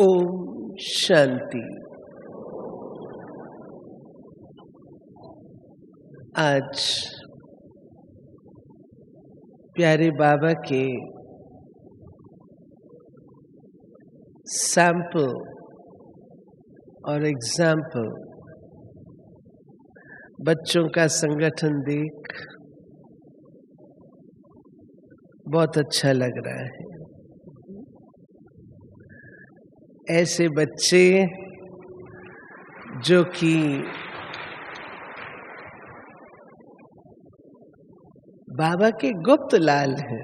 ओम शांति। आज प्यारे बाबा के सैंपल और एग्जाम्पल बच्चों का संगठन देख बहुत अच्छा लग रहा है। ऐसे बच्चे जो कि बाबा के गुप्त लाल हैं,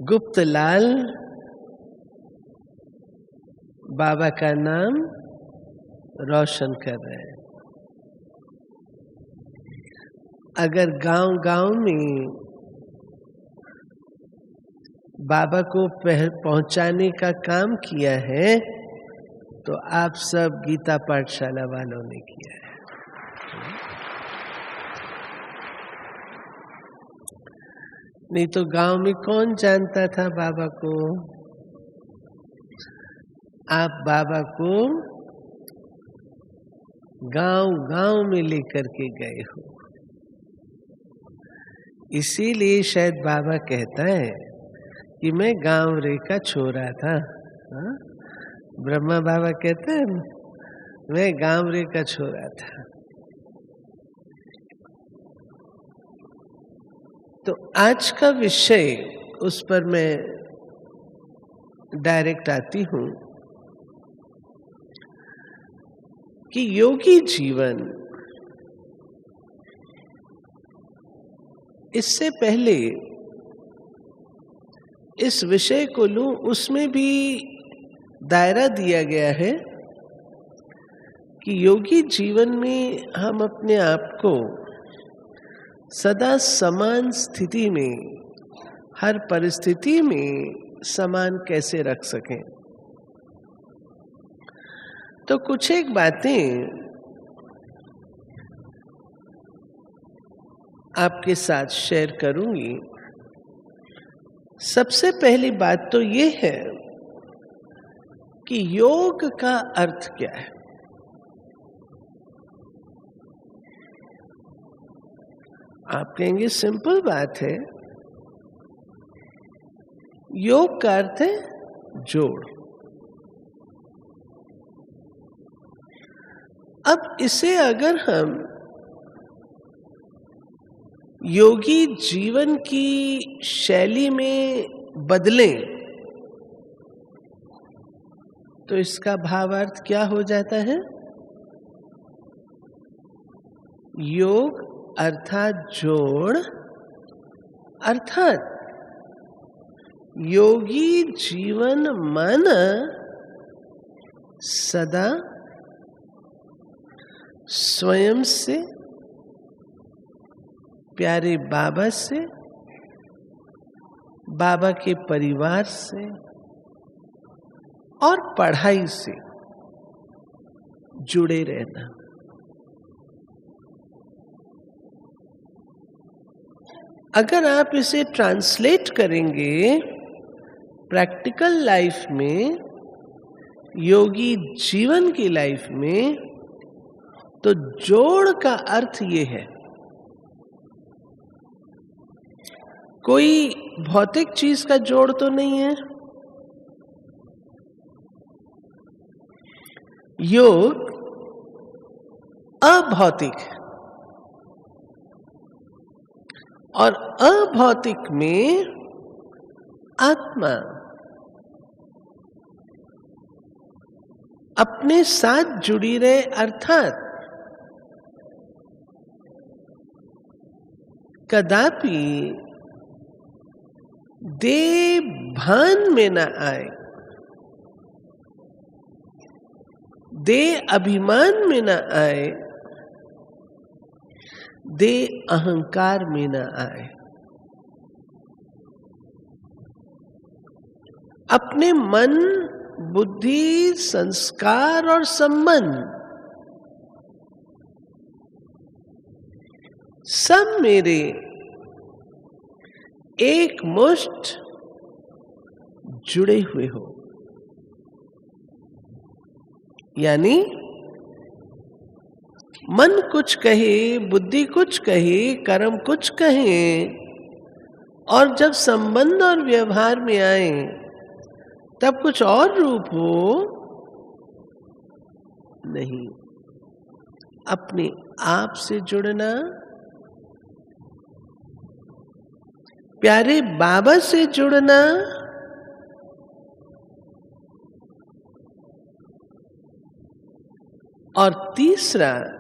गुप्त लाल बाबा का नाम रोशन कर रहे हैं। अगर गांव-गांव में बाबा को पहुंचाने का काम किया है तो आप सब गीता पाठशाला वालों ने किया है। नहीं तो गांव में कौन जानता था बाबा को? आप बाबा को गांव-गांव में लेकर के गए हो। इसीलिए शायद बाबा कहता है कि मैं गांव रे का छोरा था। ब्रह्मा बाबा कहते हैं मैं गांव रे का छोरा था। तो आज का विषय, उस पर मैं डायरेक्ट आती हूं कि योगी जीवन। इससे पहले इस विषय को लूं, उसमें भी दायरा दिया गया है कि योगी जीवन में हम अपने आप को सदा समान स्थिति में, हर परिस्थिति में समान कैसे रख सकें। तो कुछ एक बातें आपके साथ शेयर करूंगी। सबसे पहली बात तो ये है कि योग का अर्थ क्या है। आप कहेंगे सिंपल बात है। योग का अर्थ है जोड़। अब इसे अगर हम योगी जीवन की शैली में बदलें तो इसका भावार्थ क्या हो जाता है? योग अर्थात जोड़, अर्थात योगी जीवन मन सदा स्वयं से, प्यारे बाबा से, बाबा के परिवार से और पढ़ाई से जुड़े रहना। अगर आप इसे ट्रांसलेट करेंगे प्रैक्टिकल लाइफ में, योगी जीवन की लाइफ में, तो जोड़ का अर्थ ये है। कोई भौतिक चीज का जोड़ तो नहीं है। योग अभौतिक है और अभौतिक में आत्मा अपने साथ जुड़ी रहे, अर्थात कदापि देह भान में न आए, देह अभिमान में न आए, देह अहंकार में न आए। अपने मन, बुद्धि, संस्कार और संबंध सब मेरे एक मुष्ठ जुड़े हुए हो। यानी मन कुछ कहे, बुद्धि कुछ कहे, कर्म कुछ कहे, और जब संबंध और व्यवहार में आए तब कुछ और रूप हो। नहीं, अपने आप से जुड़ना, प्यारे बाबा से जुड़ना, और तीसरा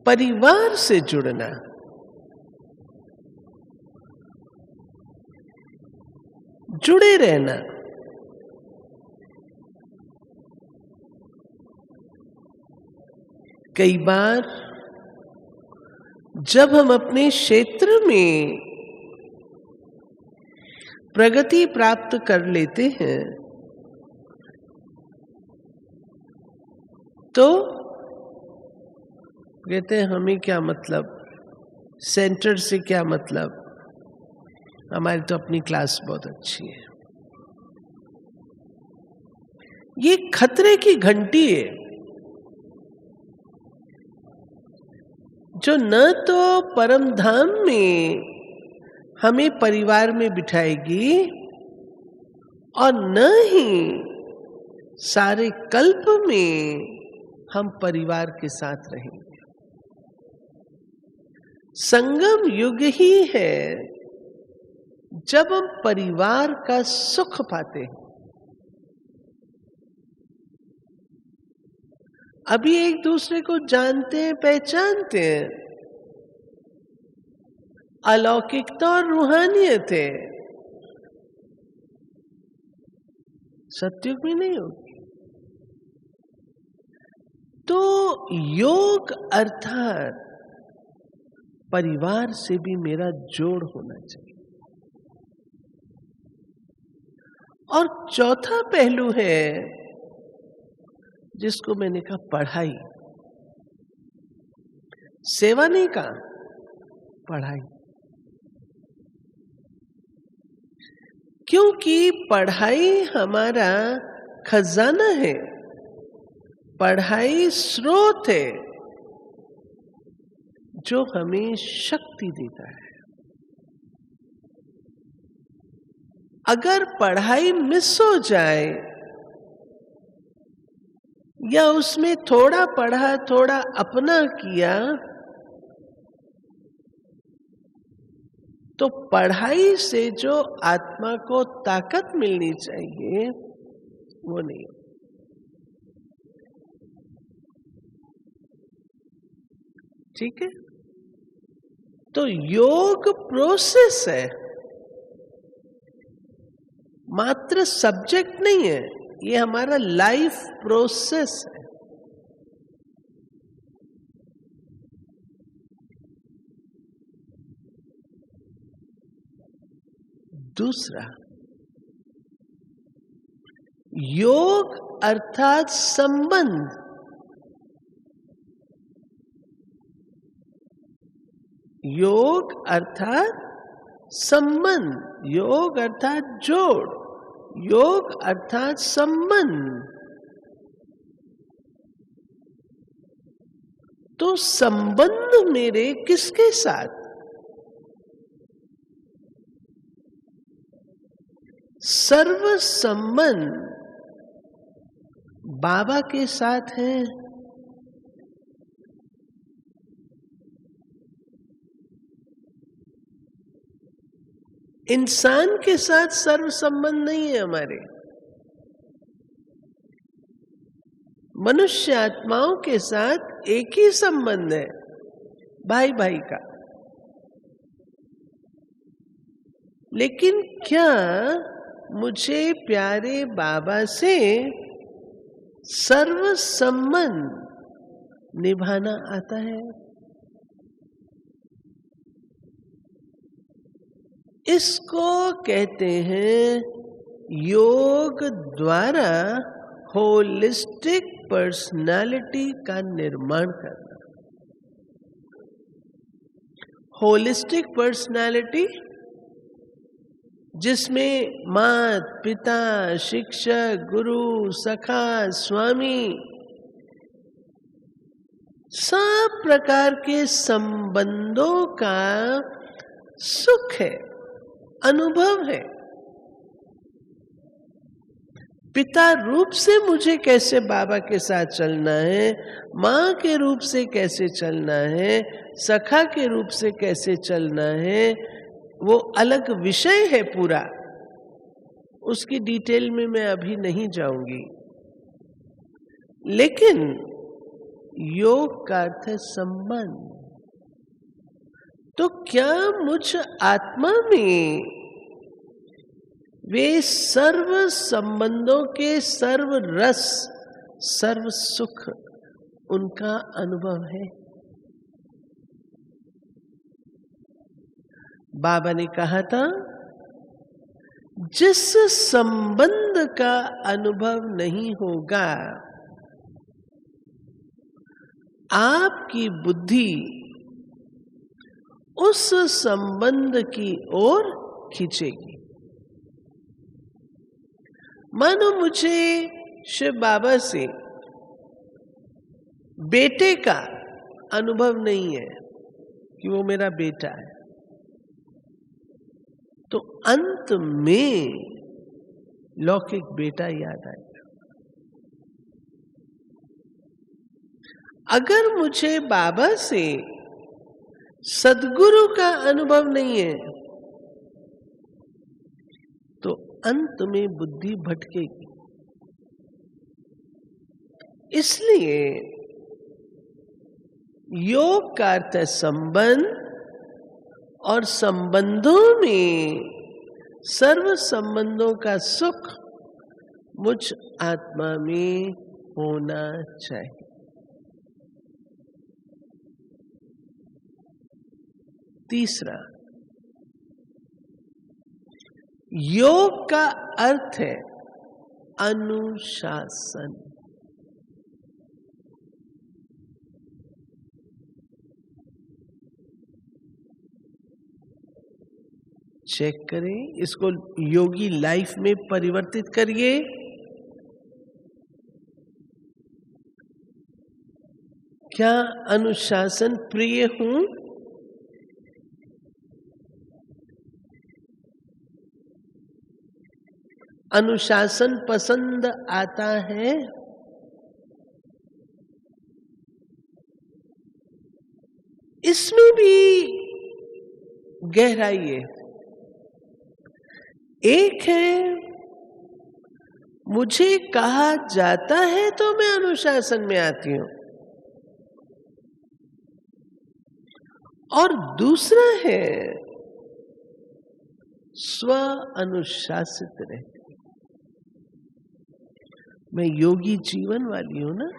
परिवार से जुड़ना। जुड़े रहना। कई बार जब हम अपने क्षेत्र में प्रगति प्राप्त कर लेते हैं तो कहते हैं हमें क्या मतलब, सेंटर से क्या मतलब, हमारी तो अपनी क्लास बहुत अच्छी है। ये खतरे की घंटी है जो न तो परम धाम में हमें परिवार में बिठाएगी और न ही सारे कल्प में हम परिवार के साथ रहेंगे। संगम युग ही है जब हम परिवार का सुख पाते हैं। अभी एक दूसरे को जानते हैं, पहचानते हैं, अलौकिकता और रूहानियत है, सतयुग में नहीं होगी। तो योग अर्थात परिवार से भी मेरा जोड़ होना चाहिए। और चौथा पहलू है जिसको मैंने कहा पढ़ाई। सेवा नहीं कहा, पढ़ाई। क्योंकि पढ़ाई हमारा खजाना है, पढ़ाई स्रोत है जो हमें शक्ति देता है। अगर पढ़ाई मिस हो जाए या उसमें थोड़ा पढ़ा थोड़ा अपना किया तो पढ़ाई से जो आत्मा को ताकत मिलनी चाहिए वो नहीं। ठीक है, तो योग प्रोसेस है, मात्र सब्जेक्ट नहीं है, ये हमारा लाइफ प्रोसेस है। दूसरा, योग अर्थात संबंध। योग अर्थात संबंध, योग अर्थात जोड़, योग अर्थात संबंध। तो संबंध मेरे किसके साथ? सर्व संबंध बाबा के साथ है। इंसान के साथ सर्व संबंध नहीं है हमारे। मनुष्य आत्माओं के साथ एक ही संबंध है, भाई भाई का। लेकिन क्या मुझे प्यारे बाबा से सर्व संबंध निभाना आता है? इसको कहते हैं योग द्वारा होलिस्टिक पर्सनालिटी का निर्माण करना। होलिस्टिक पर्सनालिटी जिसमें मात पिता, शिक्षक, गुरु, सखा, स्वामी, सब प्रकार के संबंधों का सुख है, अनुभव है। पिता रूप से मुझे कैसे बाबा के साथ चलना है, माँ के रूप से कैसे चलना है, सखा के रूप से कैसे चलना है, वो अलग विषय है पूरा। उसकी डिटेल में मैं अभी नहीं जाऊंगी। लेकिन योग का अर्थ है संबंध। तो क्या मुझ आत्मा में वे सर्व संबंधों के सर्व रस, सर्व सुख, उनका अनुभव है? बाबा ने कहा था, जिस संबंध का अनुभव नहीं होगा, आपकी बुद्धि उस संबंध की ओर खींचेगी। मानो मुझे शिव बाबा से बेटे का अनुभव नहीं है कि वो मेरा बेटा है, तो अंत में लौकिक बेटा याद आएगा। अगर मुझे बाबा से सद्गुरु का अनुभव नहीं है, तो अंत में बुद्धि भटकेगी। इसलिए योग का अर्थ है संबंध, और संबंधों में सर्व संबंधों का सुख मुझ आत्मा में होना चाहिए। तीसरा, योग का अर्थ है अनुशासन। चेक करें, इसको योगी लाइफ में परिवर्तित करिए। क्या अनुशासन प्रिय हूं? अनुशासन पसंद आता है? इसमें भी गहराई है। एक है, मुझे कहा जाता है तो मैं अनुशासन में आती हूं, और दूसरा है स्व अनुशासित रहती। मैं योगी जीवन वाली हूं ना,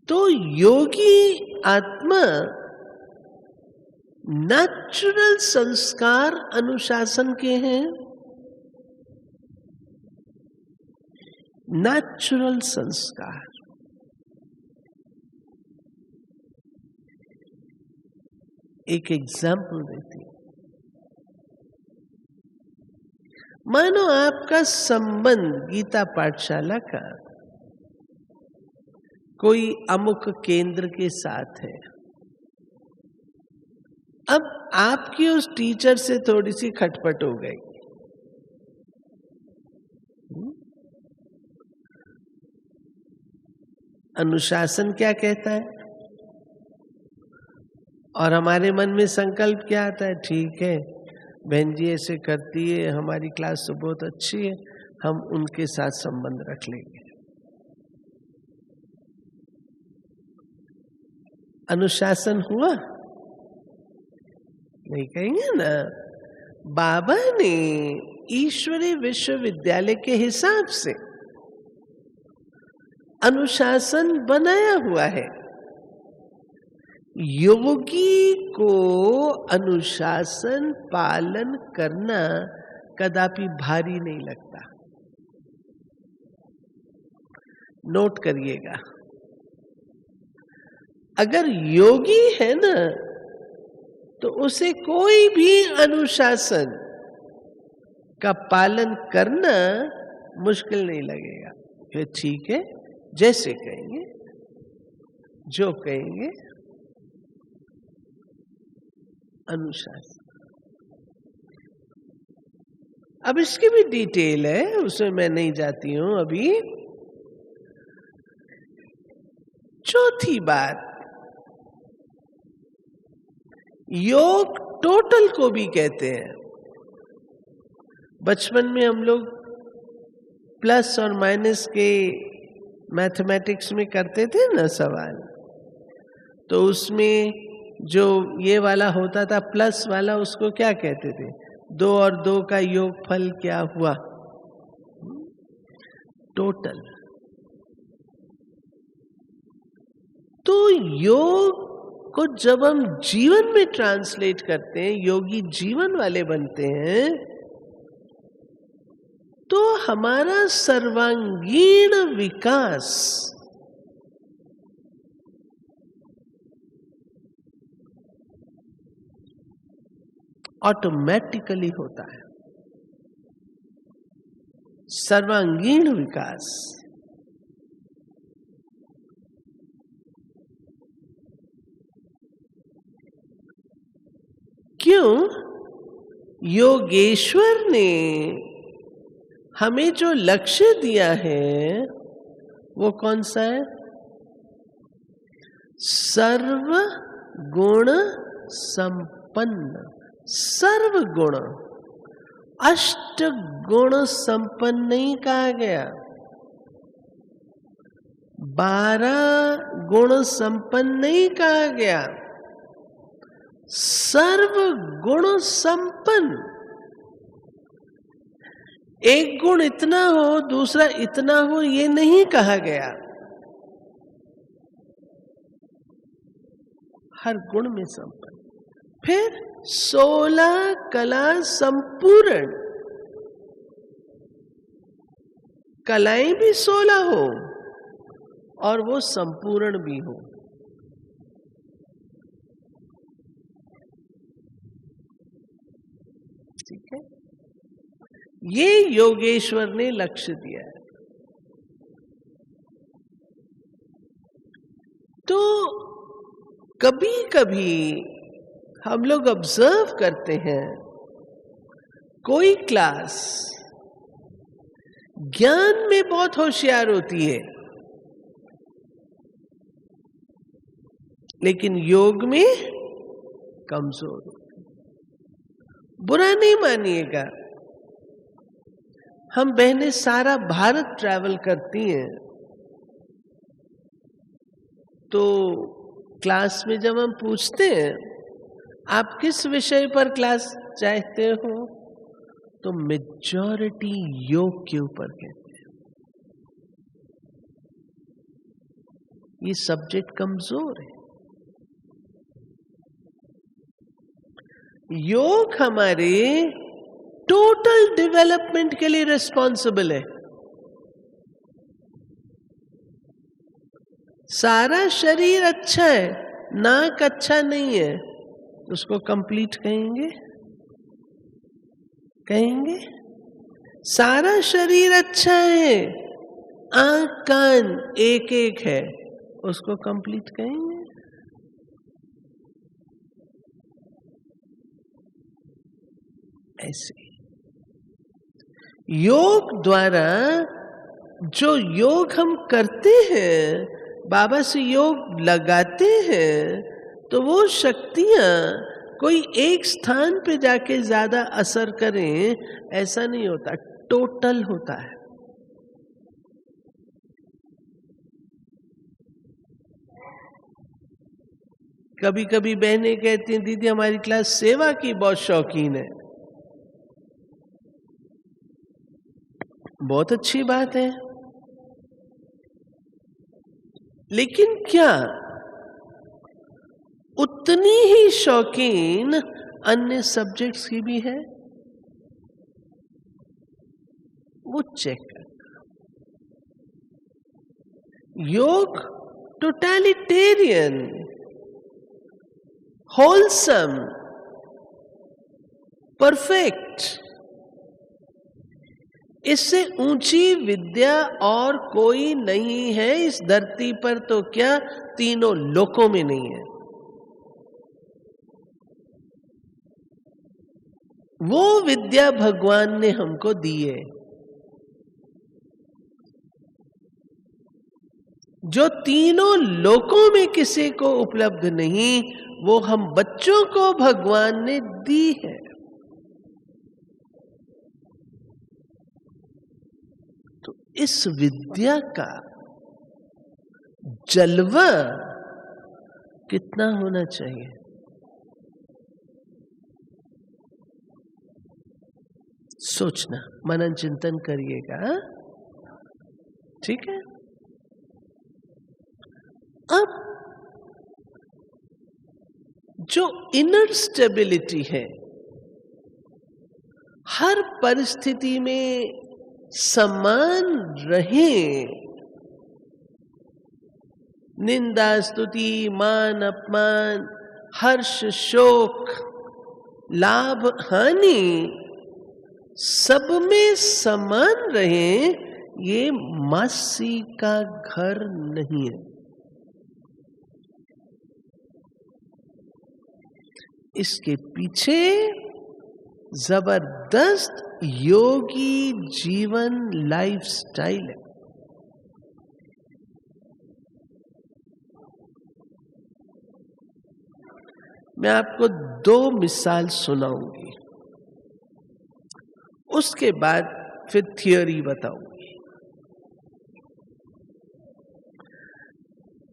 तो योगी आत्मा नेचुरल संस्कार अनुशासन के हैं। नेचुरल संस्कार। एक एग्जाम्पल देती हूं। मानो आपका संबंध गीता पाठशाला का कोई अमुक केंद्र के साथ है। अब आपकी उस टीचर से थोड़ी सी खटपट हो गई, अनुशासन क्या कहता है, और हमारे मन में संकल्प क्या आता है, ठीक है बहन जी ऐसे करती है, हमारी क्लास तो बहुत अच्छी है, हम उनके साथ संबंध रख लेंगे। अनुशासन हुआ? नहीं कहेंगे ना। बाबा ने ईश्वरीय विश्वविद्यालय के हिसाब से अनुशासन बनाया हुआ है। योगी को अनुशासन पालन करना कदापि भारी नहीं लगता। नोट करिएगा, अगर योगी है ना तो उसे कोई भी अनुशासन का पालन करना मुश्किल नहीं लगेगा। फिर ठीक है, जैसे कहेंगे, जो कहेंगे, अनुशासन। अब इसकी भी डिटेल है, उसमें मैं नहीं जाती हूं अभी। चौथी बात, योग टोटल को भी कहते हैं। बचपन में हम लोग प्लस और माइनस के मैथमेटिक्स में करते थे ना सवाल, तो उसमें जो ये वाला होता था प्लस वाला, उसको क्या कहते थे? 2 और 2 का योगफल क्या हुआ? टोटल। तो योग को जब हम जीवन में ट्रांसलेट करते हैं, योगी जीवन वाले बनते हैं, तो हमारा सर्वांगीण विकास ऑटोमेटिकली होता है। सर्वांगीण विकास। क्यों? योगेश्वर ने हमें जो लक्ष्य दिया है वो कौन सा है? सर्व गुण संपन्न। सर्व गुण, अष्ट गुण संपन्न नहीं कहा गया, 12 गुण संपन्न नहीं कहा गया, सर्व गुण संपन्न। एक गुण इतना हो, दूसरा इतना हो, ये नहीं कहा गया। हर गुण में संपन्न। फिर 16 कला संपूर्ण। कलाएं भी 16 हो और वो संपूर्ण भी हो। ठीक है, ये योगेश्वर ने लक्ष्य दिया है। तो कभी कभी हम लोग ऑब्जर्व करते हैं, कोई क्लास ज्ञान में बहुत होशियार होती है, लेकिन योग में कमजोर होती है। बुरा नहीं मानिएगा, हम बहनें सारा भारत ट्रैवल करती हैं, तो क्लास में जब हम पूछते हैं आप किस विषय पर क्लास चाहते हो, तो मेजॉरिटी योग के ऊपर कहते हैं। ये सब्जेक्ट कमजोर है। योग हमारे टोटल डेवलपमेंट के लिए रिस्पॉन्सिबल है। सारा शरीर अच्छा है, नाक अच्छा नहीं है, उसको कंप्लीट कहेंगे? कहेंगे? सारा शरीर अच्छा है, आंख कान एक एक है, उसको कंप्लीट कहेंगे? ऐसे योग द्वारा जो योग हम करते हैं, बाबा से योग लगाते हैं, तो वो शक्तियां कोई एक स्थान पे जाके ज्यादा असर करें, ऐसा नहीं होता, टोटल होता है। कभी कभी बहनें कहती हैं, दीदी हमारी क्लास सेवा की बहुत शौकीन है। बहुत अच्छी बात है, लेकिन क्या उतनी ही शौकीन अन्य सब्जेक्ट्स की भी है? वो चेक करना। योग टोटलिटेरियन, होलसम, परफेक्ट। इससे ऊंची विद्या और कोई नहीं है इस धरती पर, तो क्या तीनों लोकों में नहीं है। वो विद्या भगवान ने हमको दी है, जो तीनों लोकों में किसी को उपलब्ध नहीं, वो हम बच्चों को भगवान ने दी है। तो इस विद्या का जलवा कितना होना चाहिए। सोचना, मनन चिंतन करिएगा, ठीक है। अब जो इनर स्टेबिलिटी है, हर परिस्थिति में समान रहे, निंदा स्तुति मान अपमान हर्ष शोक लाभ हानि सब में समान रहे, ये मासी का घर नहीं है। इसके पीछे जबरदस्त योगी जीवन लाइफस्टाइल है। मैं आपको 2 मिसाल सुनाऊंगी, उसके बाद फिर थियोरी बताऊंगी।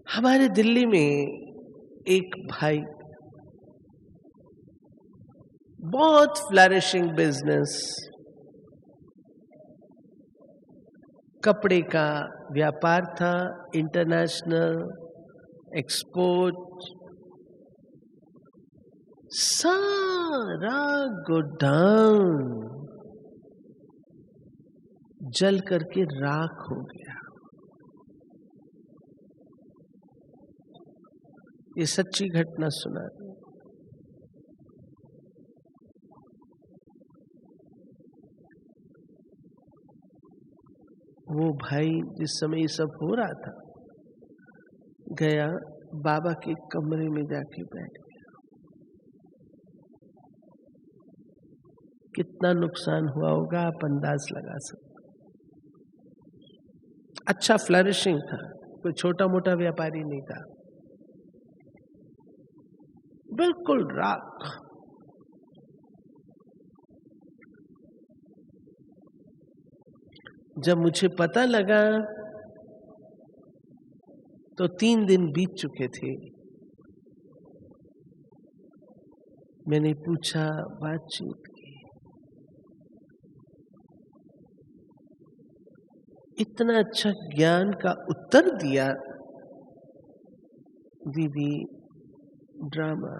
हमारे दिल्ली में एक भाई, बहुत फ्लरिशिंग बिजनेस, कपड़े का व्यापार था, इंटरनेशनल एक्सपोर्ट, सारा गोडाउन जल करके राख हो गया। ये सच्ची घटना सुना रही। वो भाई जिस समय ये सब हो रहा था, गया बाबा के कमरे में जाके बैठ गया। कितना नुकसान हुआ होगा आप अंदाज लगा सकते। अच्छा फ्लरिशिंग था, कोई छोटा मोटा व्यापारी नहीं था, बिल्कुल राख। जब मुझे पता लगा तो 3 दिन बीत चुके थे। मैंने पूछा, बातचीत की, इतना अच्छा ज्ञान का उत्तर दिया। दीदी ड्रामा,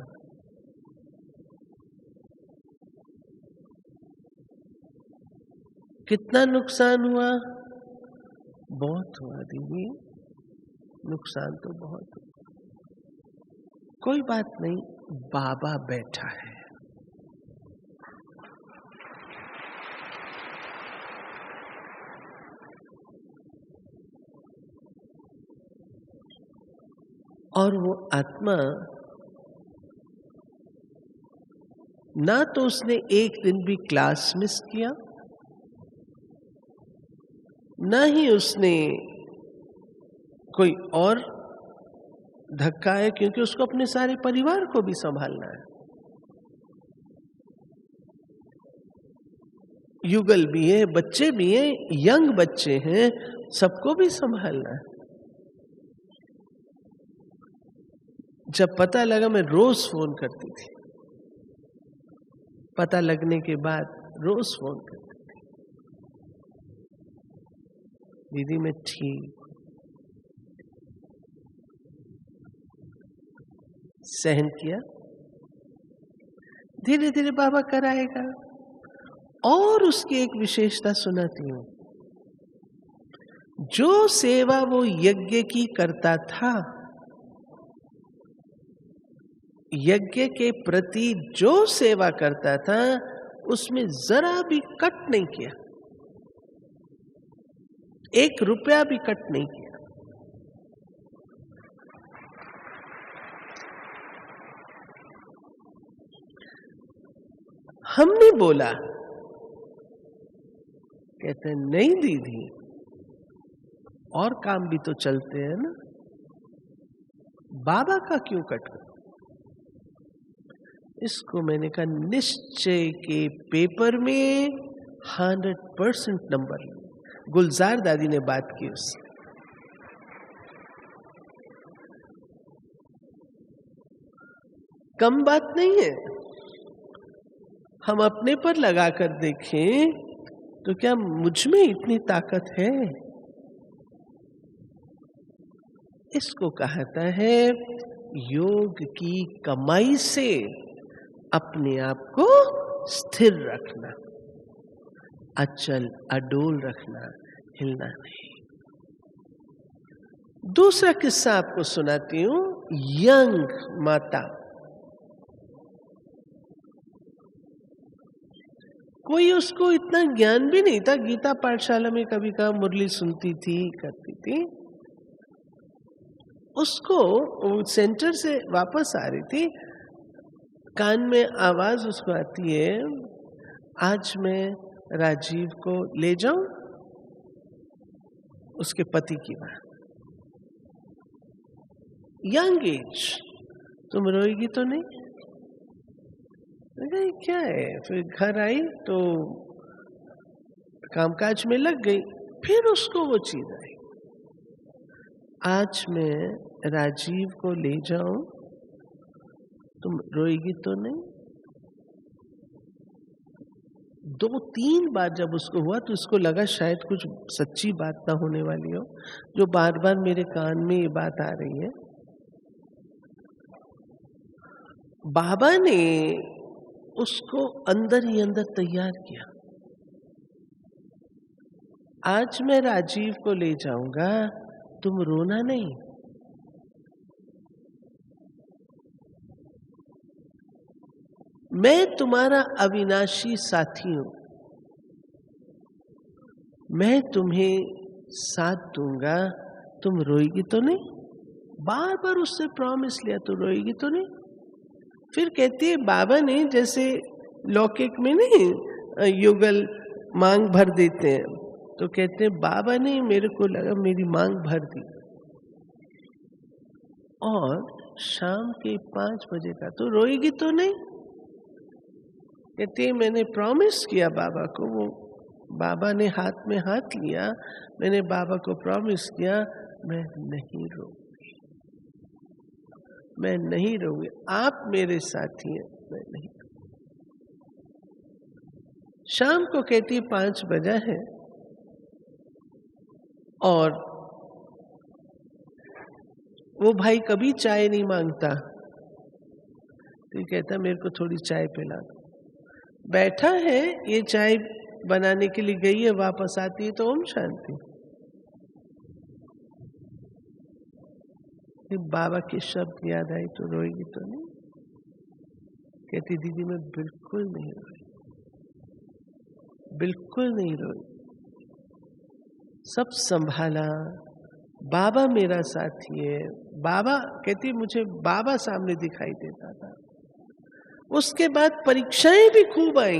कितना नुकसान हुआ? बहुत हुआ दीदी, नुकसान तो बहुत हुआ। कोई बात नहीं, बाबा बैठा है। और वो आत्मा, ना तो उसने एक दिन भी क्लास मिस किया, ना ही उसने कोई और धक्का है, क्योंकि उसको अपने सारे परिवार को भी संभालना है। युगल भी है, बच्चे भी हैं, यंग बच्चे हैं, सबको भी संभालना है। जब पता लगा, मैं रोज फोन करती थी, पता लगने के बाद रोज फोन करती थी, दीदी मैं ठीक, सहन किया, धीरे धीरे बाबा कराएगा। और उसकी एक विशेषता सुनाती हूं, जो सेवा वो यज्ञ की करता था, यज्ञ के प्रति जो सेवा करता था, उसमें जरा भी कट नहीं किया, 1 रुपया भी कट नहीं किया। हमने बोला, कहते नहीं दीदी, और काम भी तो चलते हैं ना, बाबा का क्यों कट कर? इसको मैंने कहा निश्चय के पेपर में 100% नंबर। गुलजार दादी ने बात की उससे। कम बात नहीं है। हम अपने पर लगा कर देखें तो क्या मुझ में इतनी ताकत है? इसको कहता है योग की कमाई से अपने आप को स्थिर रखना, अचल अडोल रखना, हिलना नहीं। दूसरा किस्सा आपको सुनाती हूं। यंग माता, कोई उसको इतना ज्ञान भी नहीं था। गीता पाठशाला में कभी कभी मुरली सुनती थी, करती थी। उसको सेंटर से वापस आ रही थी, कान में आवाज उसको आती है, आज मैं राजीव को ले जाऊं? उसके पति की बात, यंग एज, तुम रोएगी तो नहीं? क्या है? फिर घर आई तो कामकाज में लग गई। फिर उसको वो चीज आई, आज मैं राजीव को ले जाऊं, तुम रोएगी तो नहीं? 2-3 बार जब उसको हुआ तो उसको लगा शायद कुछ सच्ची बात ना होने वाली हो, जो बार बार मेरे कान में ये बात आ रही है। बाबा ने उसको अंदर ही अंदर तैयार किया, आज मैं राजीव को ले जाऊंगा, तुम रोना नहीं। मैं तुम्हारा अविनाशी साथी हूं, मैं तुम्हें साथ दूंगा, तुम रोएगी तो नहीं? बार बार उससे प्रॉमिस लिया, तो रोएगी तो नहीं? फिर कहती है बाबा ने जैसे लौकिक में नहीं युगल मांग भर देते हैं, तो कहते हैं बाबा ने मेरे को लगा मेरी मांग भर दी। और शाम के 5 बजे का, तो रोएगी तो नहीं? कहते मैंने प्रॉमिस किया बाबा को, वो बाबा ने हाथ में हाथ लिया, मैंने बाबा को प्रॉमिस किया मैं नहीं रोऊंगी, मैं नहीं रोऊंगी, आप मेरे साथी हैं, मैं नहीं। शाम को कहती है 5 बजा है और वो भाई कभी चाय नहीं मांगता, तो कहता मेरे को थोड़ी चाय पिला दो। बैठा है, ये चाय बनाने के लिए गई है, वापस आती है तो ओम शांति। बाबा के शब्द याद आए तो रोएगी तो नहीं? कहती दीदी मैं बिल्कुल नहीं रोई, बिल्कुल नहीं रोई, सब संभाला, बाबा मेरा साथी है। बाबा कहती मुझे बाबा सामने दिखाई देता था। उसके बाद परीक्षाएं भी खूब आई,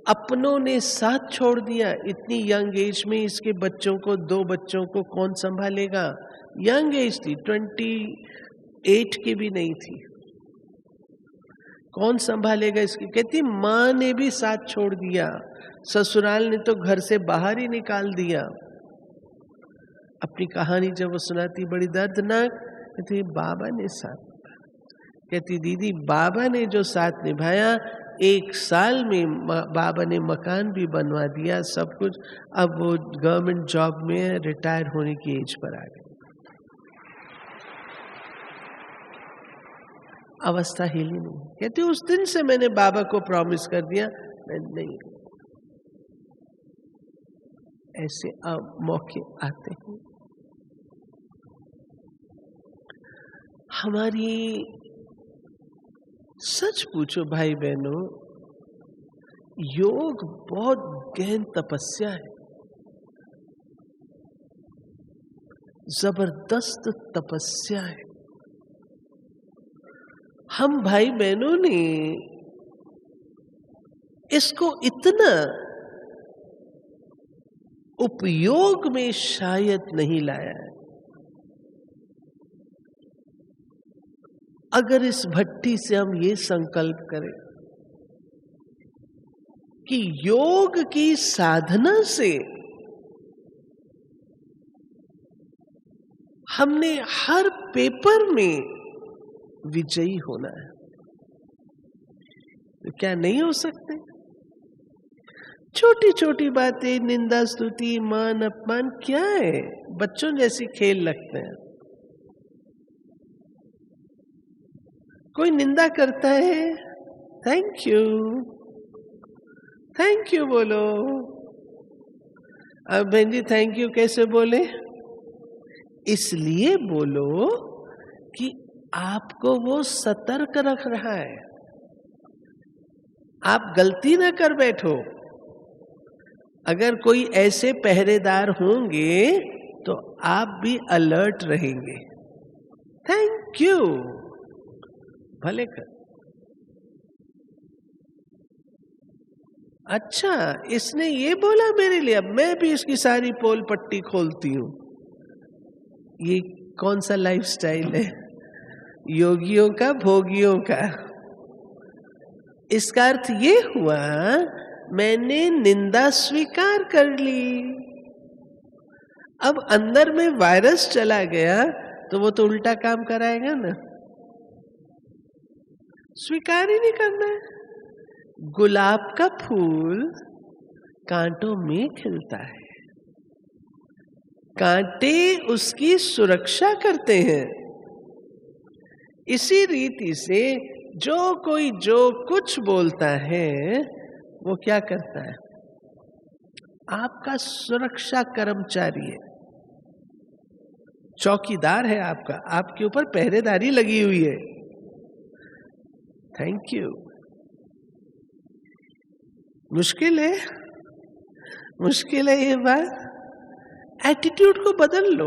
अपनों ने साथ छोड़ दिया। इतनी यंग एज में इसके बच्चों को, 2 बच्चों को कौन संभालेगा? यंग एज थी, 28 की भी नहीं थी, कौन संभालेगा इसकी? कहती माँ ने भी साथ छोड़ दिया, ससुराल ने तो घर से बाहर ही निकाल दिया। अपनी कहानी जब वो सुनाती बड़ी दर्दनाक, कहती बाबा ने साथ। कहती दीदी बाबा ने जो साथ निभाया, 1 साल में बाबा ने मकान भी बनवा दिया, सब कुछ। अब वो गवर्नमेंट जॉब में रिटायर होने की एज पर आ गए, अवस्था हिली नहीं। कहती उस दिन से मैंने बाबा को प्रॉमिस कर दिया मैं नहीं। ऐसे अब मौके आते हैं। हमारी, सच पूछो भाई बहनों, योग बहुत गहन तपस्या है, जबरदस्त तपस्या है। हम भाई बहनों ने इसको इतना उपयोग में शायद नहीं लाया है। अगर इस भट्टी से हम ये संकल्प करें कि योग की साधना से हमने हर पेपर में विजयी होना है, तो क्या नहीं हो सकते? छोटी छोटी बातें, निंदा स्तुति मान अपमान क्या है, बच्चों जैसी खेल लगते हैं। कोई निंदा करता है, थैंक यू बोलो। अब बहन जी थैंक यू कैसे बोले? इसलिए बोलो कि आपको वो सतर्क रख रहा है, आप गलती ना कर बैठो। अगर कोई ऐसे पहरेदार होंगे तो आप भी अलर्ट रहेंगे। थैंक यू भले कर। अच्छा, इसने ये बोला मेरे लिए, अब मैं भी इसकी सारी पोल पट्टी खोलती हूं। ये कौन सा लाइफस्टाइल है? योगियों का, भोगियों का। इसका अर्थ ये हुआ मैंने निंदा स्वीकार कर ली। अब अंदर में वायरस चला गया तो वो तो उल्टा काम कराएगा ना। स्वीकार ही नहीं करना है। गुलाब का फूल कांटों में खिलता है, कांटे उसकी सुरक्षा करते हैं। इसी रीति से जो कोई जो कुछ बोलता है वो क्या करता है? आपका सुरक्षा कर्मचारी है, चौकीदार है आपका, आपके ऊपर पहरेदारी लगी हुई है। Thank you. मुश्किल है, मुश्किल है ये बात। एटीट्यूड को बदल लो।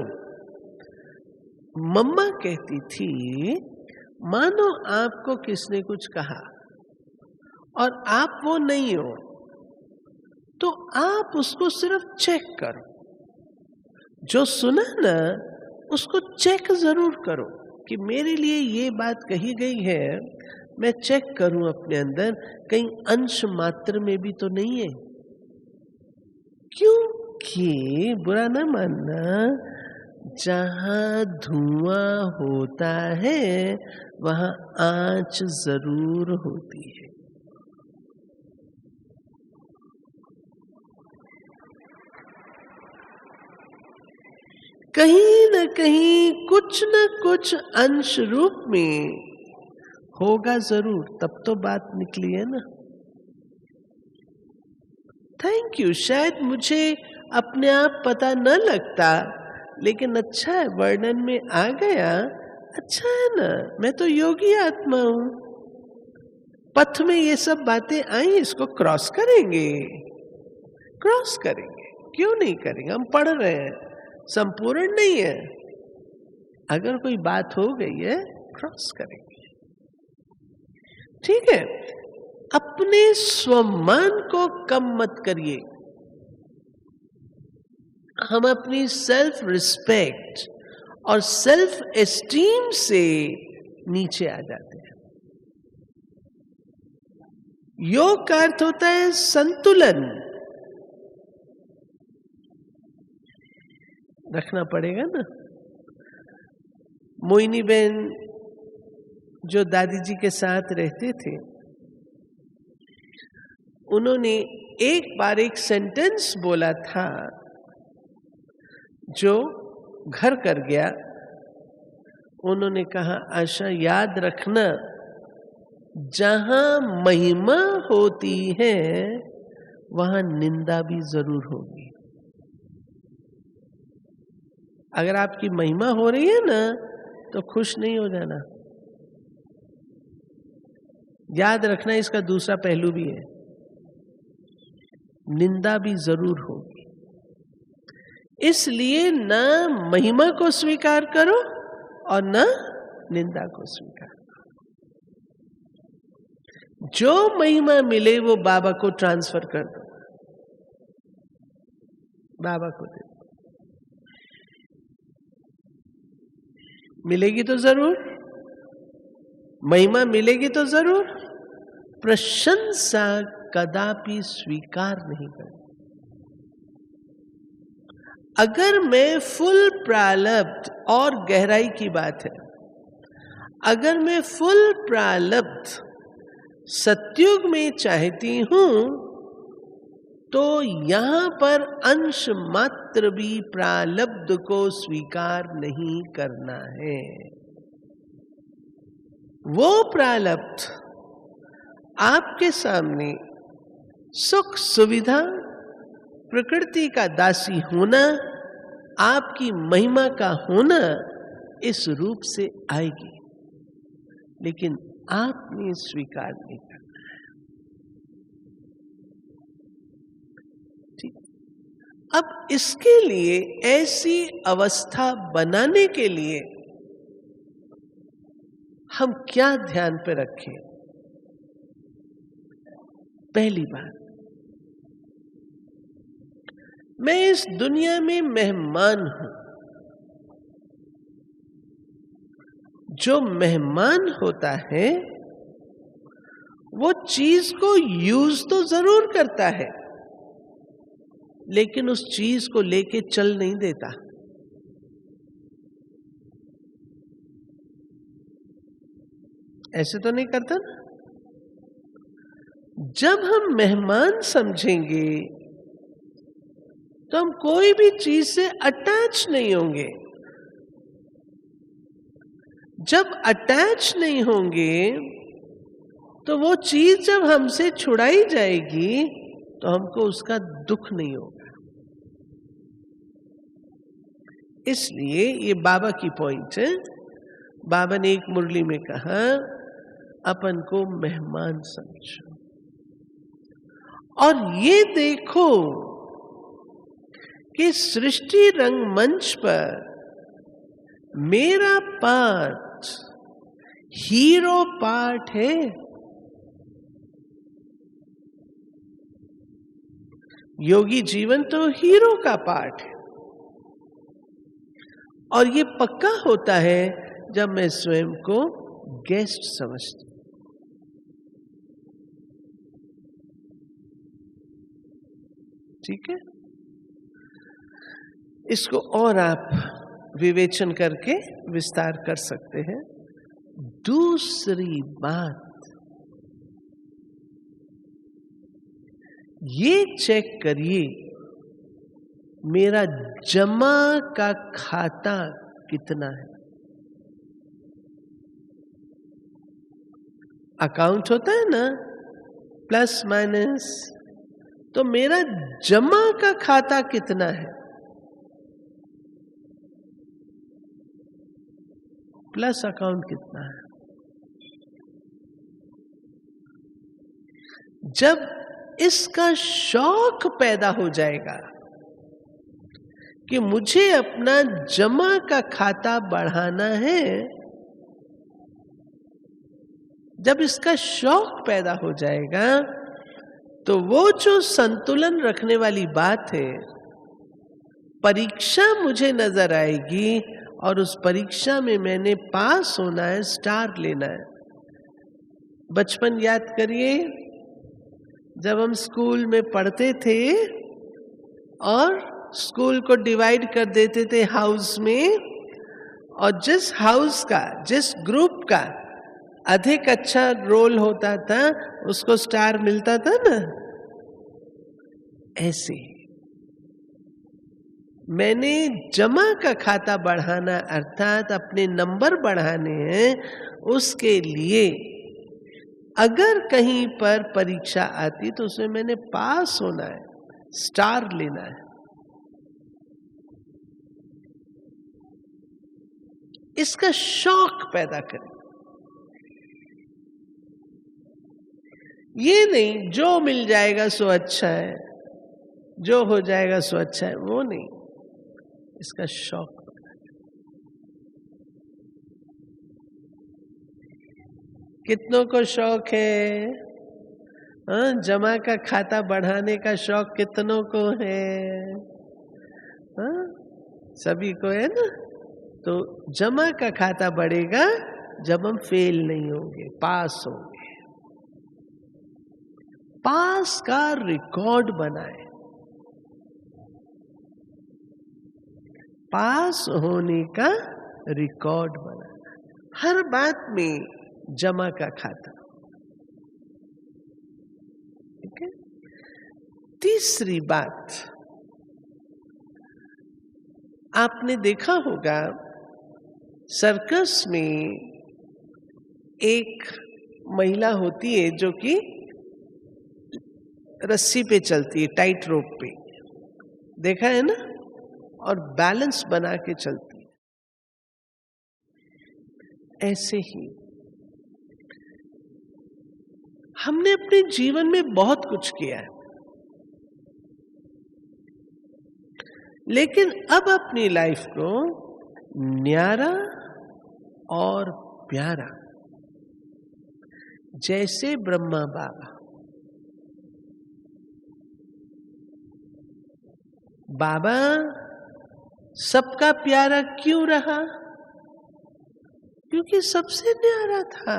मम्मा कहती थी, मानो आपको किसने कुछ कहा और आप वो नहीं हो, तो आप उसको सिर्फ चेक करो। जो सुना ना उसको चेक जरूर करो कि मेरे लिए ये बात कही गई है, मैं चेक करूं अपने अंदर कहीं अंश मात्र में भी तो नहीं है। क्योंकि बुरा ना मानना, जहां धुआं होता है वहां आंच जरूर होती है। कहीं न कहीं कुछ न कुछ अंश रूप में होगा जरूर, तब तो बात निकली है ना। Thank you. शायद मुझे अपने आप पता न लगता, लेकिन अच्छा है वर्णन में आ गया। अच्छा है ना, मैं तो योगी आत्मा हूं। पथ में ये सब बातें आई, इसको क्रॉस करेंगे, क्रॉस करेंगे। क्यों नहीं करेंगे? हम पढ़ रहे हैं, संपूर्ण नहीं है। अगर कोई बात हो गई है क्रॉस करेंगे। ठीक है, अपने स्वमान को कम मत करिए। हम अपनी सेल्फ रिस्पेक्ट और सेल्फ एस्टीम से नीचे आ जाते हैं। योग का अर्थ होता है संतुलन। रखना पड़ेगा ना। मोहिनी बहन जो दादी जी के साथ रहते थे, उन्होंने एक बार एक सेंटेंस बोला था जो घर कर गया। उन्होंने कहा, आशा याद रखना, जहां महिमा होती है वहां निंदा भी जरूर होगी। अगर आपकी महिमा हो रही है ना तो खुश नहीं हो जाना। याद रखना, इसका दूसरा पहलू भी है। निंदा भी जरूर होगी। इसलिए न महिमा को स्वीकार करो और न निंदा को स्वीकार करो। जो महिमा मिले वो बाबा को ट्रांसफर कर दो, बाबा को दे दो। मिलेगी तो जरूर, महिमा मिलेगी तो जरूर, प्रशंसा कदापि स्वीकार नहीं करें। अगर मैं फुल प्रालब्ध, और गहराई की बात है, अगर मैं फुल प्रालब्ध सतयुग में चाहती हूं तो यहां पर अंश मात्र भी प्रालब्ध को स्वीकार नहीं करना है। वो प्रालब्ध आपके सामने सुख सुविधा, प्रकृति का दासी होना, आपकी महिमा का होना इस रूप से आएगी, लेकिन आपने स्वीकार नहीं करना है। ठीक। अब इसके लिए, ऐसी अवस्था बनाने के लिए हम क्या ध्यान पे रखें? पहली बात, मैं इस दुनिया में मेहमान हूं। जो मेहमान होता है वो चीज को यूज तो जरूर करता है, लेकिन उस चीज को लेके चल नहीं देता। ऐसे तो नहीं करता ना। जब हम मेहमान समझेंगे तो हम कोई भी चीज से अटैच नहीं होंगे। जब अटैच नहीं होंगे तो वो चीज जब हमसे छुड़ाई जाएगी तो हमको उसका दुख नहीं होगा। इसलिए ये बाबा की पॉइंट है। बाबा ने एक मुरली में कहा, अपन को मेहमान समझो और ये देखो कि सृष्टि रंगमंच पर मेरा पार्ट हीरो पार्ट है। योगी जीवन तो हीरो का पार्ट है, और ये पक्का होता है जब मैं स्वयं को गेस्ट समझती हूं। ठीक है, इसको और आप विवेचन करके विस्तार कर सकते हैं। दूसरी बात, ये चेक करिए मेरा जमा का खाता कितना है। अकाउंट होता है ना, प्लस माइनस, तो मेरा जमा का खाता कितना है, प्लस अकाउंट कितना है। जब इसका शौक पैदा हो जाएगा कि मुझे अपना जमा का खाता बढ़ाना है, जब इसका शौक पैदा हो जाएगा तो वो जो संतुलन रखने वाली बात है, परीक्षा मुझे नजर आएगी और उस परीक्षा में मैंने पास होना है, स्टार लेना है। बचपन याद करिए, जब हम स्कूल में पढ़ते थे और स्कूल को डिवाइड कर देते थे हाउस में, और जिस हाउस का, जिस ग्रुप का अधिक अच्छा रोल होता था उसको स्टार मिलता था ना। ऐसे मैंने जमा का खाता बढ़ाना, अर्थात अपने नंबर बढ़ाने हैं, उसके लिए अगर कहीं पर परीक्षा आती तो उसमें मैंने पास होना है, स्टार लेना है। इसका शौक पैदा करें। ये नहीं जो मिल जाएगा सो अच्छा है, जो हो जाएगा सो अच्छा है, वो नहीं। इसका शौक। कितनों को शौक है? हाँ, जमा का खाता बढ़ाने का शौक कितनों को है? हाँ, सभी को है ना। तो जमा का खाता बढ़ेगा जब हम फेल नहीं होंगे, पास होंगे। पास का रिकॉर्ड बनाए। पास होने का रिकॉर्ड बनाना, हर बात में जमा का खाता। ठीक है। तीसरी बात, आपने देखा होगा सर्कस में एक महिला होती है जो कि रस्सी पे चलती है, टाइट रोप पे, देखा है ना, और बैलेंस बना के चलती है। ऐसे ही हमने अपने जीवन में बहुत कुछ किया है, लेकिन अब अपनी लाइफ को न्यारा और प्यारा, जैसे ब्रह्मा बाबा। बाबा सबका प्यारा क्यों रहा? क्योंकि सबसे न्यारा था।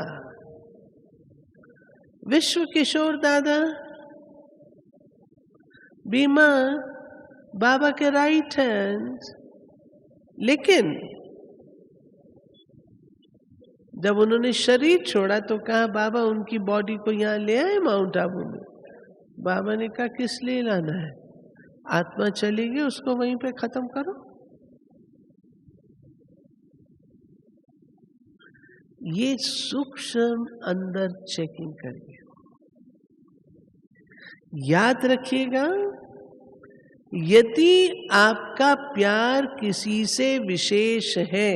विश्व किशोर दादा बीमा बाबा के राइट हैंड, लेकिन जब उन्होंने शरीर छोड़ा तो कहा बाबा उनकी बॉडी को यहां ले आए माउंट आबू में। बाबा ने कहा किस लिए लाना है, आत्मा चलेगी उसको वहीं पे खत्म करो। ये सूक्ष्म अंदर चेकिंग करिए। याद रखिएगा, यदि आपका प्यार किसी से विशेष है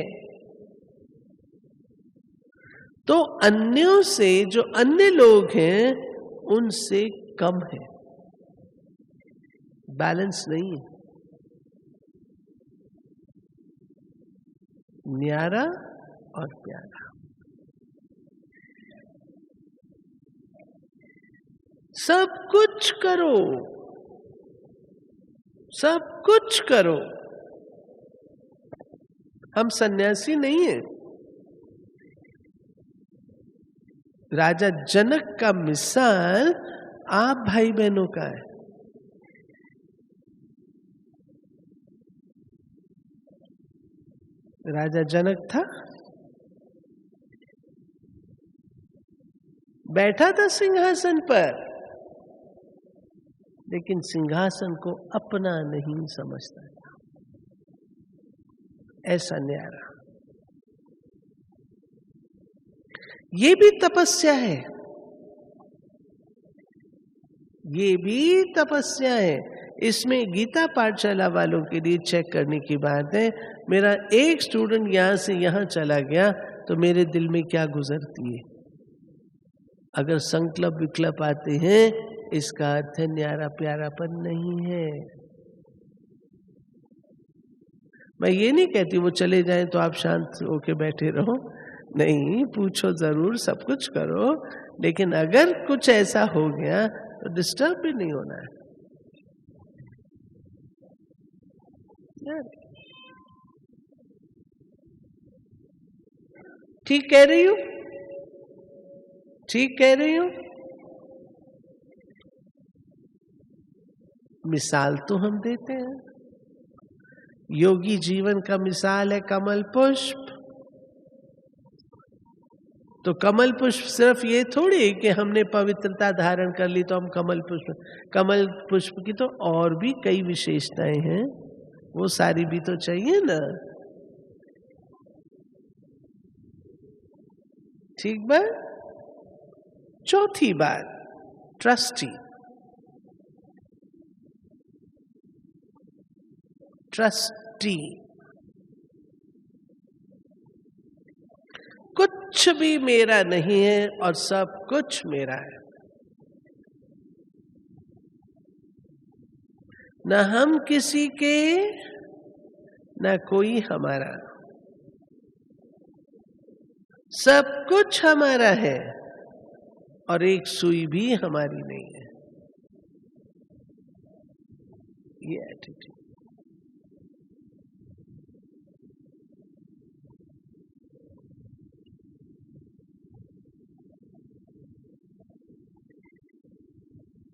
तो अन्यों से, जो अन्य लोग हैं उनसे कम है, बैलेंस नहीं है। न्यारा और प्यारा। सब कुछ करो, सब कुछ करो। हम सन्यासी नहीं हैं। राजा जनक का मिसाल आप भाई बहनों का है। राजा जनक था, बैठा था सिंहासन पर, लेकिन सिंहासन को अपना नहीं समझता था। ऐसा न्यारा। ये भी तपस्या है, ये भी तपस्या है। इसमें गीता पाठशाला वालों के लिए चेक करने की बात है। मेरा एक स्टूडेंट यहां से यहां चला गया तो मेरे दिल में क्या गुजरती है? अगर संकल्प विकल्प आते हैं, इसका अर्थ है न्यारा प्यारापन नहीं है। मैं ये नहीं कहती वो चले जाएं तो आप शांत होके बैठे रहो, नहीं, पूछो जरूर, सब कुछ करो, लेकिन अगर कुछ ऐसा हो गया तो डिस्टर्ब भी नहीं होना है। ठीक कह रही हूं? ठीक कह रही हूं? मिसाल तो हम देते हैं। योगी जीवन का मिसाल है कमल पुष्प। तो कमल पुष्प सिर्फ ये थोड़ी कि हमने पवित्रता धारण कर ली तो हम कमल पुष्प की तो और भी कई विशेषताएं हैं, वो सारी भी तो चाहिए ना। ठीक बात। चौथी बात, ट्रस्टी। ट्रस्टी कुछ भी मेरा नहीं है और सब कुछ मेरा है। न हम किसी के, न कोई हमारा। सब कुछ हमारा है और एक सुई भी हमारी नहीं है। ये एटीट्यूड।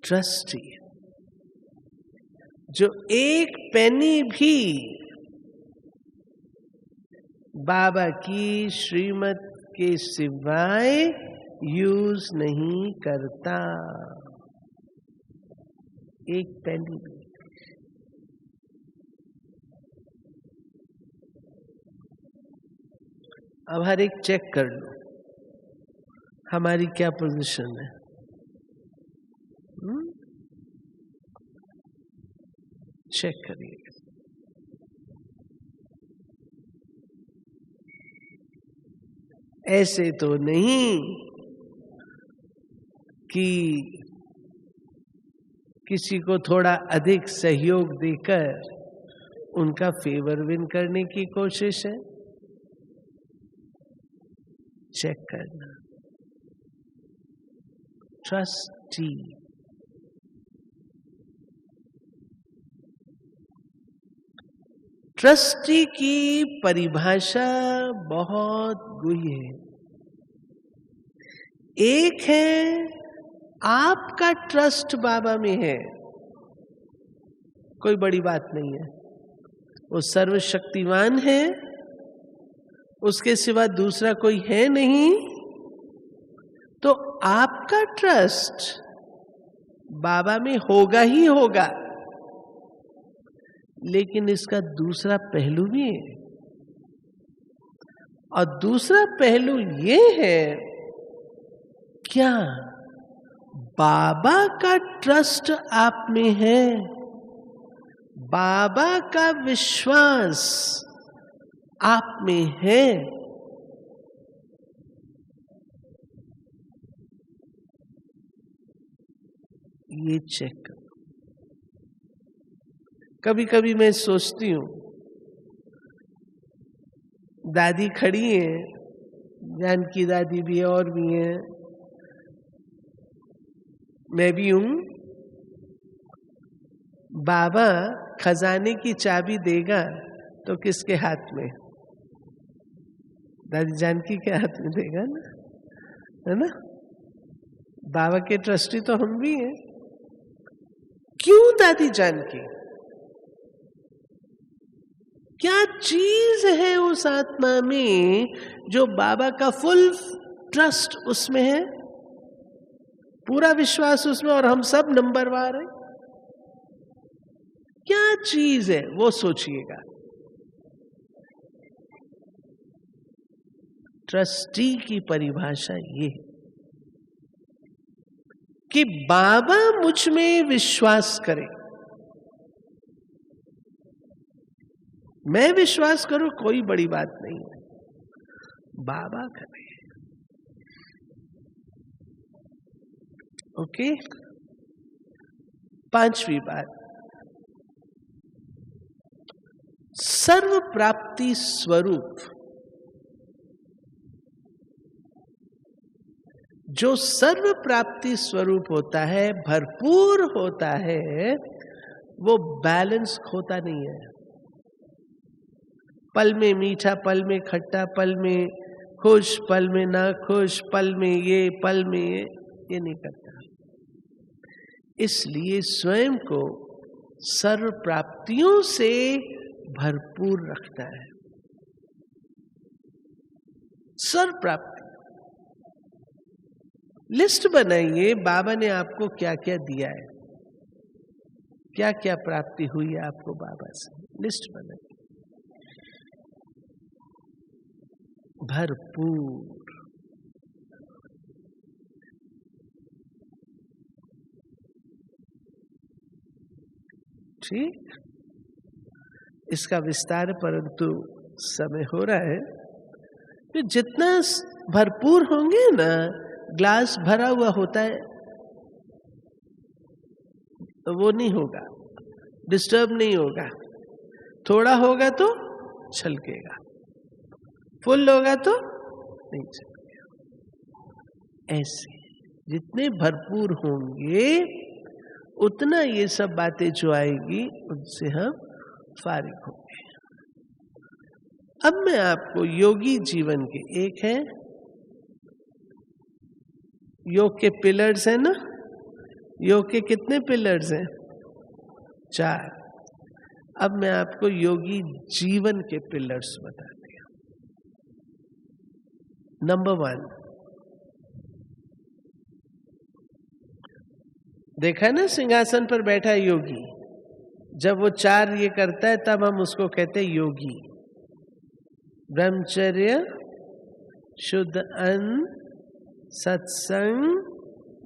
ट्रस्टी, जो एक पेनी भी बाबा की श्रीमत के सिवाय यूज नहीं करता, एक पेनी भी। अब हर एक चेक कर लो हमारी क्या पोजीशन है। चेक करिए। ऐसे तो नहीं कि किसी को थोड़ा अधिक सहयोग देकर उनका फेवर विन करने की कोशिश है। चेक करना। ट्रस्टी, ट्रस्टी की परिभाषा बहुत गूढ़ी है। एक है आपका ट्रस्ट बाबा में है, कोई बड़ी बात नहीं है, वो सर्वशक्तिमान है, उसके सिवा दूसरा कोई है नहीं, तो आपका ट्रस्ट बाबा में होगा ही होगा। लेकिन इसका दूसरा पहलू भी है, और दूसरा पहलू ये है, क्या बाबा का ट्रस्ट आप में है? बाबा का विश्वास आप में है? ये चेक करो। कभी कभी मैं सोचती हूँ, दादी खड़ी है, जानकी दादी भी है और भी है, मैं भी हूं। बाबा खजाने की चाबी देगा तो किसके हाथ में? दादी जानकी के हाथ में देगा ना, है ना? बाबा के ट्रस्टी तो हम भी हैं। क्यों दादी जानकी? क्या चीज है उस आत्मा में जो बाबा का फुल ट्रस्ट उसमें है, पूरा विश्वास उसमें, और हम सब नंबरवार हैं? क्या चीज है वो सोचिएगा। ट्रस्टी की परिभाषा ये है कि बाबा मुझ में विश्वास करे, मैं विश्वास करूं कोई बड़ी बात नहीं है, बाबा करे। ओके। पांचवी बात, सर्व प्राप्ति स्वरूप। जो सर्व प्राप्ति स्वरूप होता है, भरपूर होता है, वो बैलेंस खोता नहीं है। पल में मीठा, पल में खट्टा, पल में खुश, पल में ना खुश, पल में ये, पल में ये नहीं करता। इसलिए स्वयं को सर्व प्राप्तियों से भरपूर रखता है। सर्व प्राप्ति लिस्ट बनाइए, बाबा ने आपको क्या क्या दिया है, क्या क्या प्राप्ति हुई है आपको बाबा से, लिस्ट बनाइए। भरपूर। ठीक, इसका विस्तार परंतु समय हो रहा है। तो जितना भरपूर होंगे ना, ग्लास भरा हुआ होता है, तो वो नहीं होगा। डिस्टर्ब नहीं होगा, थोड़ा होगा तो छलकेगा, फुल होगा तो नहीं छलकेगा। ऐसे जितने भरपूर होंगे उतना ये सब बातें जो आएगी उनसे हम फारिग होंगे। अब मैं आपको योगी जीवन के, एक है योग के पिलर्स है ना, योग के कितने पिलर्स हैं? 4। अब मैं आपको योगी जीवन के पिलर्स बताती हूं। नंबर 1, देखा ना सिंहासन पर बैठा योगी, जब वो 4 ये करता है तब हम उसको कहते हैं योगी। ब्रह्मचर्य, शुद्ध अन्न, सत्संग,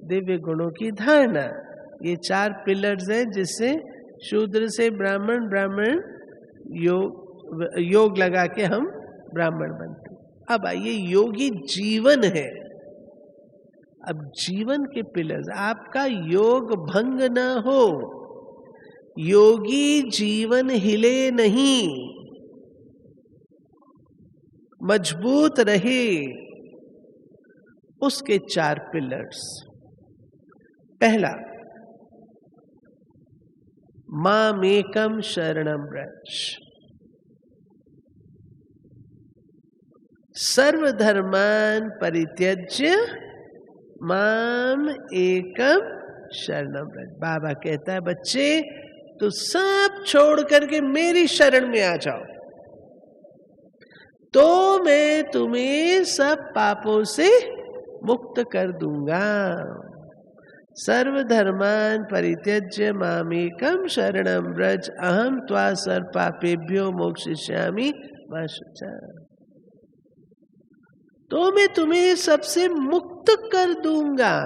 दिव्य गुणों की धारणा, ये 4 पिलर्स हैं जिससे शूद्र से ब्राह्मण, ब्राह्मण योग लगा के हम ब्राह्मण बनते। अब आइए योगी जीवन है। अब जीवन के पिलर्स, आपका योग भंग ना हो, योगी जीवन हिले नहीं, मजबूत रहे, उसके 4 पिलर्स। पहला, मामेकम शरणम व्रज, सर्वधर्मान परित्यज्य माम एकम शरणम व्रज। बाबा कहता है बच्चे तो सब छोड़ करके मेरी शरण में आ जाओ, तो मैं तुम्हें सब पापों से मुक्त कर दूंगा। सर्वधर्मान परित्यज्य मामेकम शरणम व्रज, अहम त्वा सर्व पापेभ्यो मोक्षयिष्यामि मा शुचा। तो मैं तुम्हें सबसे मुक्त कर दूंगा,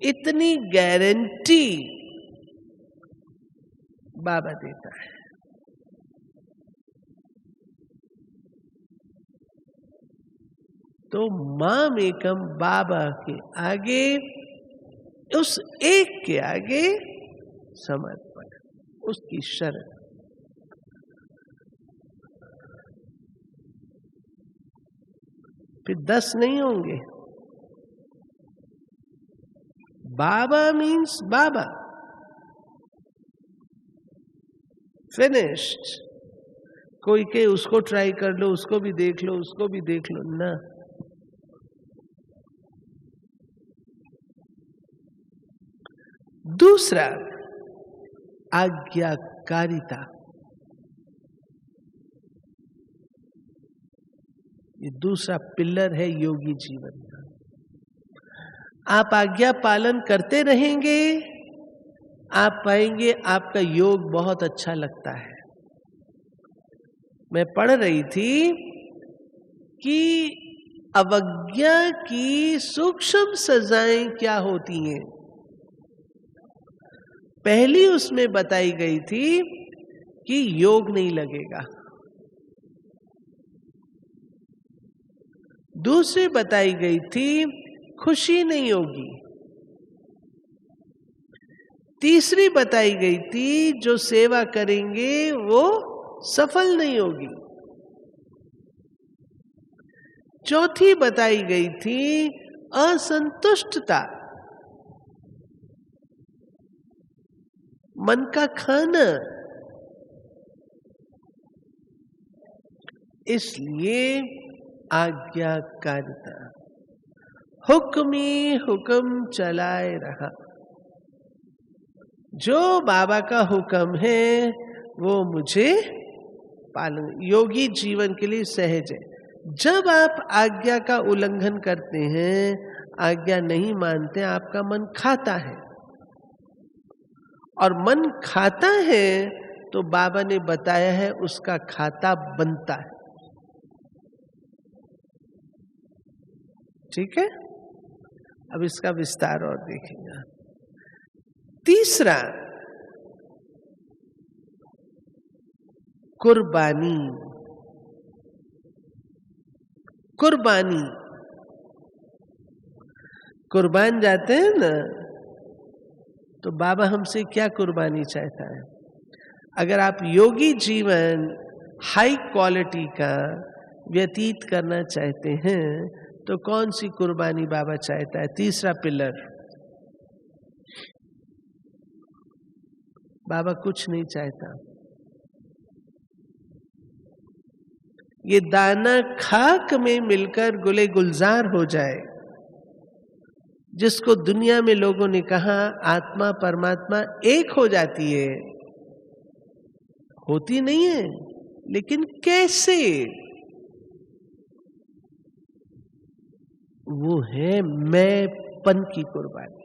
इतनी गारंटी बाबा देता है। तो मामेकम बाबा के आगे, उस एक के आगे समर्पण, उसकी शरण। फिर 10 नहीं होंगे। बाबा मीन्स बाबा, फिनिश्ड। कोई के उसको ट्राई कर लो, उसको भी देख लो, उसको भी देख लो ना। दूसरा, आज्ञाकारिता। ये दूसरा पिलर है योगी जीवन का। आप आज्ञा पालन करते रहेंगे, आप पाएंगे आपका योग बहुत अच्छा लगता है। मैं पढ़ रही थी कि अवज्ञा की सूक्ष्म सजाएं क्या होती हैं। पहली उसमें बताई गई थी कि योग नहीं लगेगा, दूसरी बताई गई थी खुशी नहीं होगी, तीसरी बताई गई थी जो सेवा करेंगे वो सफल नहीं होगी, चौथी बताई गई थी असंतुष्टता, मन का खाना। इसलिए आज्ञाकारिता, हुक्मी हुक्म चलाए रहा। जो बाबा का हुक्म है वो मुझे पालन, योगी जीवन के लिए सहज है। जब आप आज्ञा का उल्लंघन करते हैं, आज्ञा नहीं मानते, आपका मन खाता है, और मन खाता है तो बाबा ने बताया है उसका खाता बनता है। ठीक है, अब इसका विस्तार और देखेंगे। तीसरा, कुर्बानी। कुर्बानी, कुर्बान जाते हैं ना, तो बाबा हमसे क्या कुर्बानी चाहता है? अगर आप योगी जीवन हाई क्वालिटी का व्यतीत करना चाहते हैं तो कौन सी कुर्बानी बाबा चाहता है? तीसरा पिलर, बाबा कुछ नहीं चाहता। ये दाना खाक में मिलकर गुले गुलजार हो जाए, जिसको दुनिया में लोगों ने कहा आत्मा परमात्मा एक हो जाती है, होती नहीं है, लेकिन कैसे? वो है मैंपन की कुर्बानी।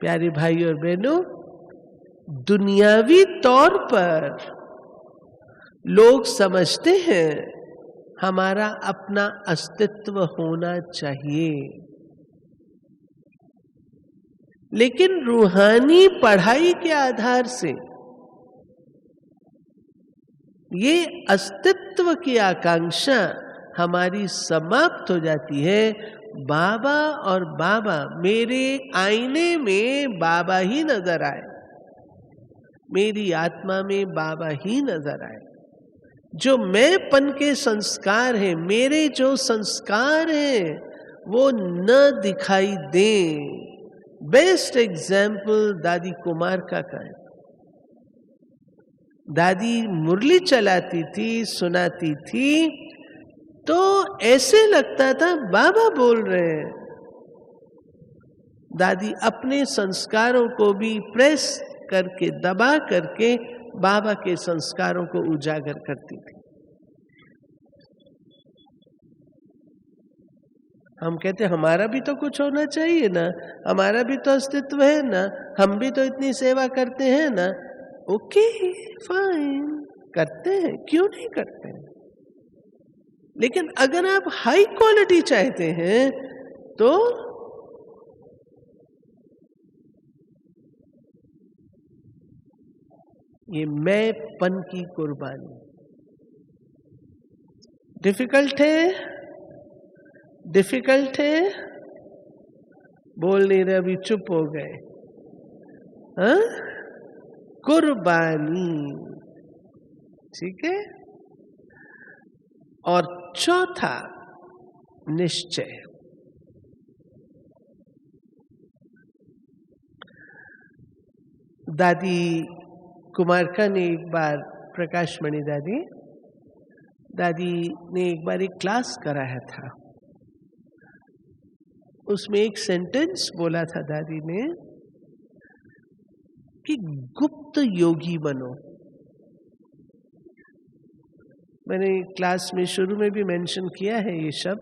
प्यारे भाई और बहनों, दुनियावी तौर पर लोग समझते हैं हमारा अपना अस्तित्व होना चाहिए, लेकिन रूहानी पढ़ाई के आधार से ये अस्तित्व की आकांक्षा हमारी समाप्त हो जाती है। बाबा और बाबा, मेरे आईने में बाबा ही नजर आए, मेरी आत्मा में बाबा ही नजर आए। जो मैंपन के संस्कार हैं, मेरे जो संस्कार हैं, वो न दिखाई दें। बेस्ट एग्जाम्पल दादी कुमार का है। दादी मुरली चलाती थी, सुनाती थी, तो ऐसे लगता था बाबा बोल रहे हैं। दादी अपने संस्कारों को भी प्रेस करके, दबा करके बाबा के संस्कारों को उजागर करती थी। हम कहते हमारा भी तो कुछ होना चाहिए ना, हमारा भी तो अस्तित्व है ना, हम भी तो इतनी सेवा करते हैं ना। ओके फाइन, करते हैं, क्यों नहीं करते हैं? लेकिन अगर आप हाई क्वालिटी चाहते हैं तो ये मैंपन की कुर्बानी डिफिकल्ट है, डिफिकल्ट है। बोल नहीं रहे, अभी चुप हो गए। हाँ, कुर्बानी, ठीक है। और चौथा, निश्चय। दादी कुमारका ने एक बार, प्रकाश मणि दादी ने एक बार एक क्लास कराया था। उसमें एक सेंटेंस बोला था दादी ने कि गुप्त योगी बनो। मैंने क्लास में शुरू में भी मेंशन किया है ये शब्द,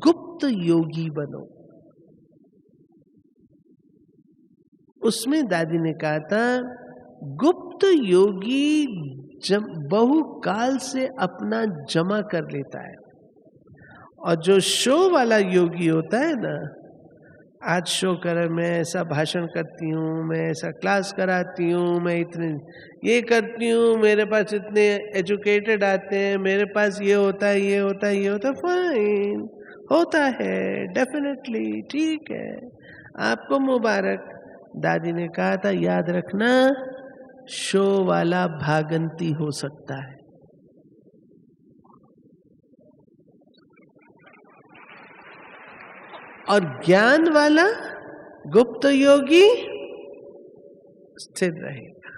गुप्त योगी बनो। उसमें दादी ने कहा था, गुप्त योगी बहुकाल से अपना जमा कर लेता है, और जो शो वाला योगी होता है ना, आज शो कर, मैं ऐसा भाषण करती हूँ, मैं ऐसा क्लास कराती हूँ, मैं इतने ये करती हूँ, मेरे पास इतने एजुकेटेड आते हैं, मेरे पास ये होता है, ये होता है, ये होता है। फाइन, होता है, डेफिनेटली ठीक है, आपको मुबारक। दादी ने कहा था, याद रखना, शो वाला भागंती हो सकता है। और ज्ञान वाला गुप्त योगी स्थिर रहेगा।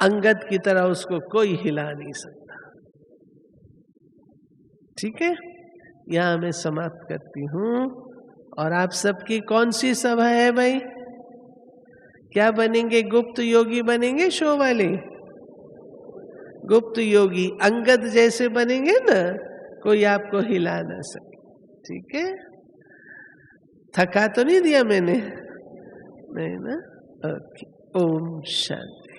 अंगद की तरह उसको कोई हिला नहीं सकता। ठीक है, यहां मैं समाप्त करती हूं। और आप सबकी कौन सी सभा है भाई? क्या बनेंगे? गुप्त योगी बनेंगे, शो वाले? गुप्त योगी अंगद जैसे बनेंगे ना, कोई आपको हिला ना सके। ठीक है, थका तो नहीं दिया मैंने? नहीं ना? ओके, ओम शांति।